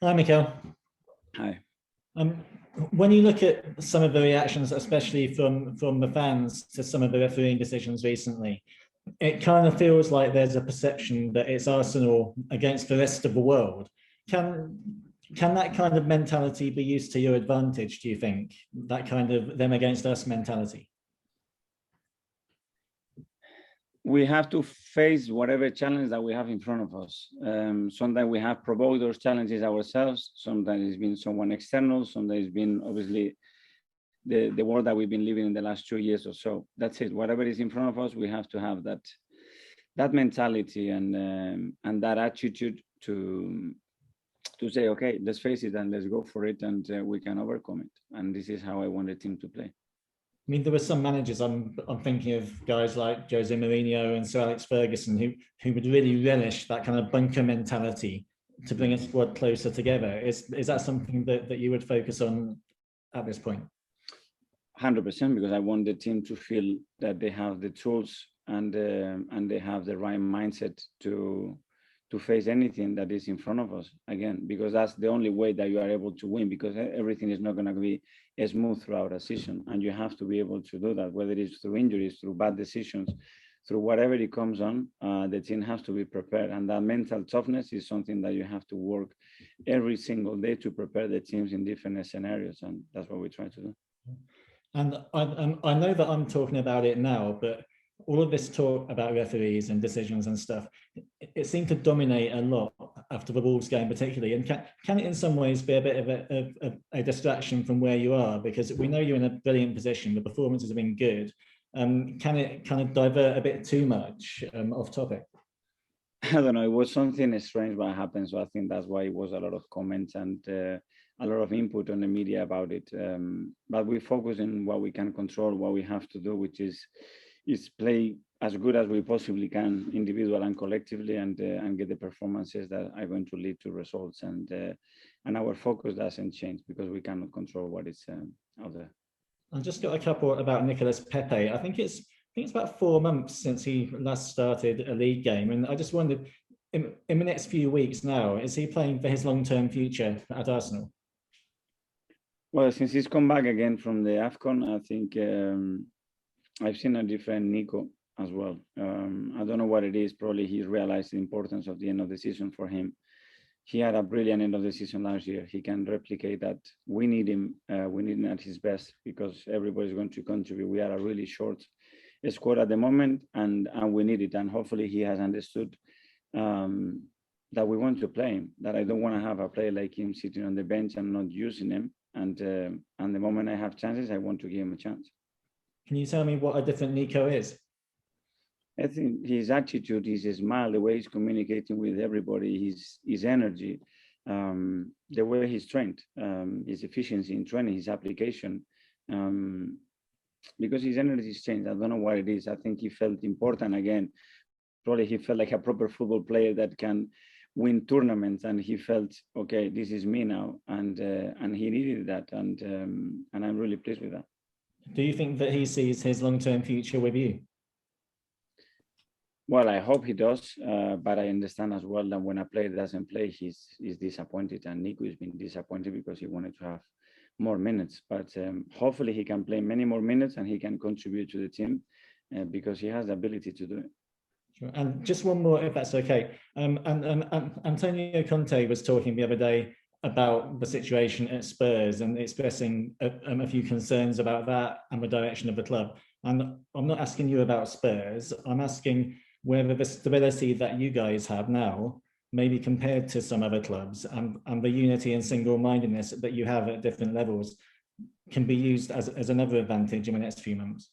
Hi, Mikel. Hi. Um, when you look at some of the reactions, especially from the fans to some of the refereeing decisions recently, it kind of feels like there's a perception that it's Arsenal against the rest of the world. Can can that kind of mentality be used to your advantage, do you think? That kind of them against us mentality? We have to face whatever challenge that we have in front of us. Sometimes we have provoked those challenges ourselves. Sometimes it's been someone external. Sometimes it's been obviously the world that we've been living in the last 2 years or so. That's it. Whatever is in front of us, we have to have that mentality and that attitude to say, okay, let's face it and let's go for it, and we can overcome it. And this is how I want the team to play. I mean, there were some managers. I'm thinking of guys like Jose Mourinho and Sir Alex Ferguson who would really relish that kind of bunker mentality to bring a squad closer together. Is that something that you would focus on at this point? 100%, because I want the team to feel that they have the tools and they have the right mindset to face anything that is in front of us, again, because that's the only way that you are able to win, because everything is not going to be smooth throughout a season, and you have to be able to do that, whether it's through injuries, through bad decisions, through whatever it comes on. The team has to be prepared, and that mental toughness is something that you have to work every single day to prepare the teams in different scenarios, and that's what we try to do. And I know that I'm talking about it now, but all of this talk about referees and decisions and stuff, it seemed to dominate a lot after the Wolves game particularly. And can it in some ways be a bit of a distraction from where you are? Because we know you're in a brilliant position, the performances have been good. Can it kind of divert a bit too much off topic? I don't know, it was something strange what happened. So I think that's why it was a lot of comments and a lot of input on the media about it. But we focus on what we can control, what we have to do, which is play as good as we possibly can, individual and collectively, and get the performances that are going to lead to results. And our focus doesn't change because we cannot control what is out there. I've just got a couple about Nicolas Pepe. I think it's about 4 months since he last started a league game, and I just wondered, in the next few weeks now, is he playing for his long-term future at Arsenal? Well, since he's come back again from the AFCON, I think I've seen a different Nico as well. I don't know what it is. Probably he's realized the importance of the end of the season for him. He had a brilliant end of the season last year. He can replicate that. We need him. We need him at his best because everybody's going to contribute. We are a really short squad at the moment, and we need it. And hopefully he has understood that we want to play him, that I don't want to have a player like him sitting on the bench and not using him. And the moment I have chances, I want to give him a chance. Can you tell me what a different Nico is? I think his attitude, his smile, the way he's communicating with everybody, his energy, the way he's trained, his efficiency in training, his application, because his energy has changed. I don't know what it is. I think he felt important again. Probably he felt like a proper football player that can win tournaments, and he felt, okay, this is me now, and he needed that, and I'm really pleased with that. Do you think that he sees his long-term future with you? Well, I hope he does, but I understand as well that when a player doesn't play, he's disappointed, and Nico has been disappointed because he wanted to have more minutes. But hopefully he can play many more minutes and he can contribute to the team because he has the ability to do it. Sure. And just one more, if that's okay. Antonio Conte was talking the other day about the situation at Spurs and expressing a few concerns about that and the direction of the club. And I'm not asking you about Spurs. I'm asking whether the stability that you guys have now, maybe compared to some other clubs, and the unity and single-mindedness that you have at different levels, can be used as another advantage in the next few months.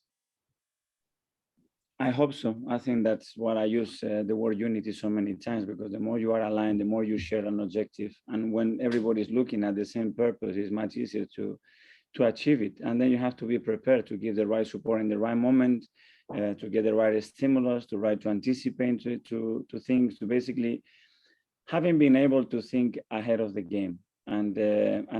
I hope so. I think that's what I use the word unity so many times, because the more you are aligned, the more you share an objective. And when everybody's looking at the same purpose, it's much easier to achieve it. And then you have to be prepared to give the right support in the right moment, to get the right stimulus, to anticipate to things, to basically having been able to think ahead of the game and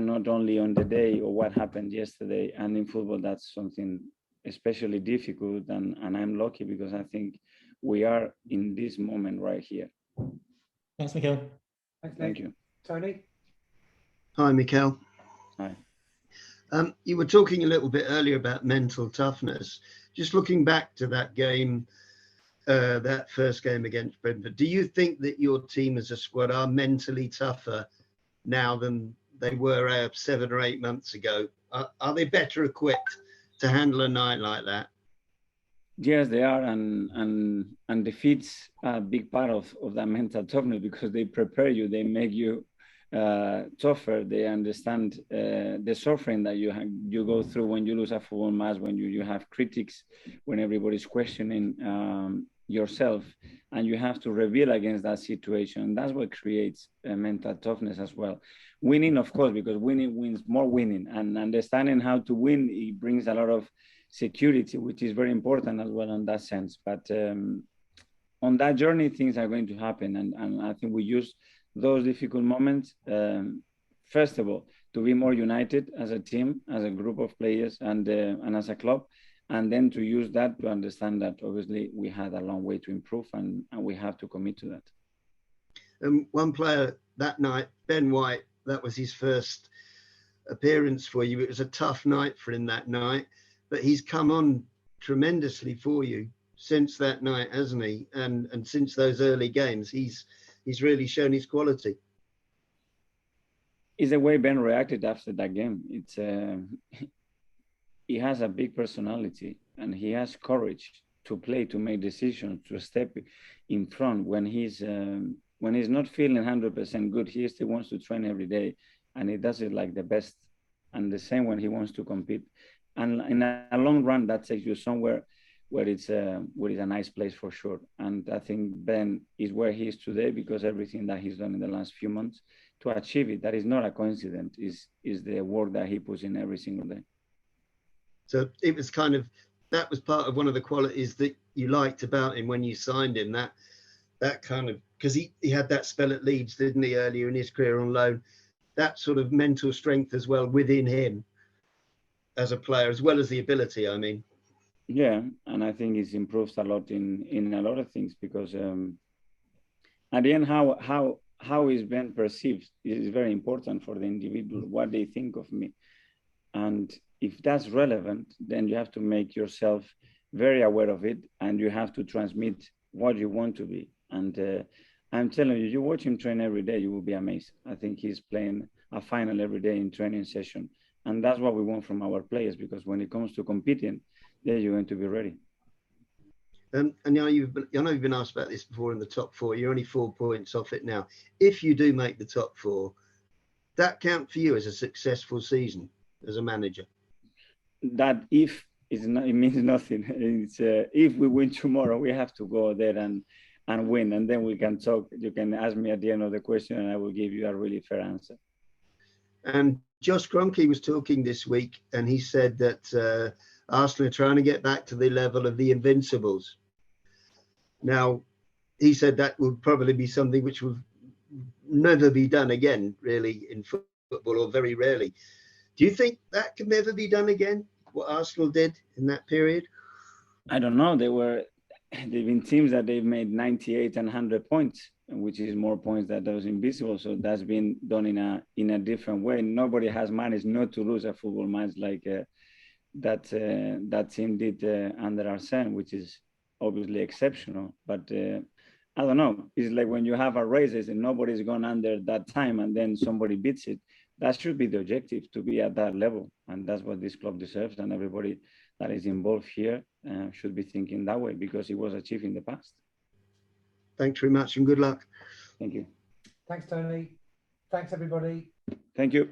not only on the day or what happened yesterday. And in football, that's something especially difficult, and I'm lucky because I think we are in this moment right here. Thanks, Mikel. Thanks, Nick. Thank you. Tony? Hi, Mikel. Hi. You were talking a little bit earlier about mental toughness. Just looking back to that game, that first game against Brentford, do you think that your team as a squad are mentally tougher now than they were 7 or 8 months ago? Are they better equipped to handle a night like that? Yes, they are, and defeats a big part of that mental toughness, because they prepare you, they make you tougher. They understand the suffering that you go through when you lose a football match, when you have critics, when everybody's questioning yourself, and you have to rebel against that situation. That's what creates mental toughness as well. Winning, of course, because winning wins more winning, and understanding how to win, it brings a lot of security, which is very important as well in that sense. But on that journey, things are going to happen, and I think we use those difficult moments, first of all, to be more united as a team, as a group of players, and as a club, and then to use that to understand that obviously we had a long way to improve, and we have to commit to that. One player that night, Ben White, that was his first appearance for you. It was a tough night for him that night, but he's come on tremendously for you since that night, hasn't he? And since those early games, he's really shown his quality. It's the way Ben reacted after that game. It's he has a big personality, and he has courage to play, to make decisions, to step in front when he's not feeling 100% good. He still wants to train every day, and he does it like the best. And the same when he wants to compete. And in a long run, that takes you somewhere where it's a nice place for sure. And I think Ben is where he is today because everything that he's done in the last few months to achieve it, that is not a coincidence, is the work that he puts in every single day. So it was that was part of one of the qualities that you liked about him when you signed him, that kind of, because he had that spell at Leeds, didn't he, earlier in his career on loan, that sort of mental strength as well within him as a player, as well as the ability, I mean. Yeah, and I think it's improved a lot in a lot of things, because at the end, how is Ben perceived is very important for the individual, what they think of me. And if that's relevant, then you have to make yourself very aware of it, and you have to transmit what you want to be. And I'm telling you, you watch him train every day, you will be amazed. I think he's playing a final every day in training session. And that's what we want from our players, because when it comes to competing, then you're going to be ready. And I know you've been asked about this before in the top 4. You're only 4 points off it now. If you do make the top 4, that count for you as a successful season as a manager? That if is not, it means nothing. It's if we win tomorrow, we have to go there and win, and then we can talk. You can ask me at the end of the question, and I will give you a really fair answer. And Josh Kroenke was talking this week, and he said that Arsenal are trying to get back to the level of the Invincibles. Now, he said that would probably be something which will never be done again, really, in football, or very rarely. Do you think that can never be done again, what Arsenal did in that period? I don't know. They've been teams that they've made 98 and 100 points, which is more points than those Invisible. So that's been done in a different way. Nobody has managed not to lose a football match like that team did under Arsene, which is obviously exceptional. But I don't know. It's like when you have a races and nobody's gone under that time, and then somebody beats it. That should be the objective, to be at that level, and that's what this club deserves. And everybody that is involved here should be thinking that way, because it was achieved in the past. Thanks very much, and good luck. Thank you. Thanks, Tony. Thanks, everybody. Thank you.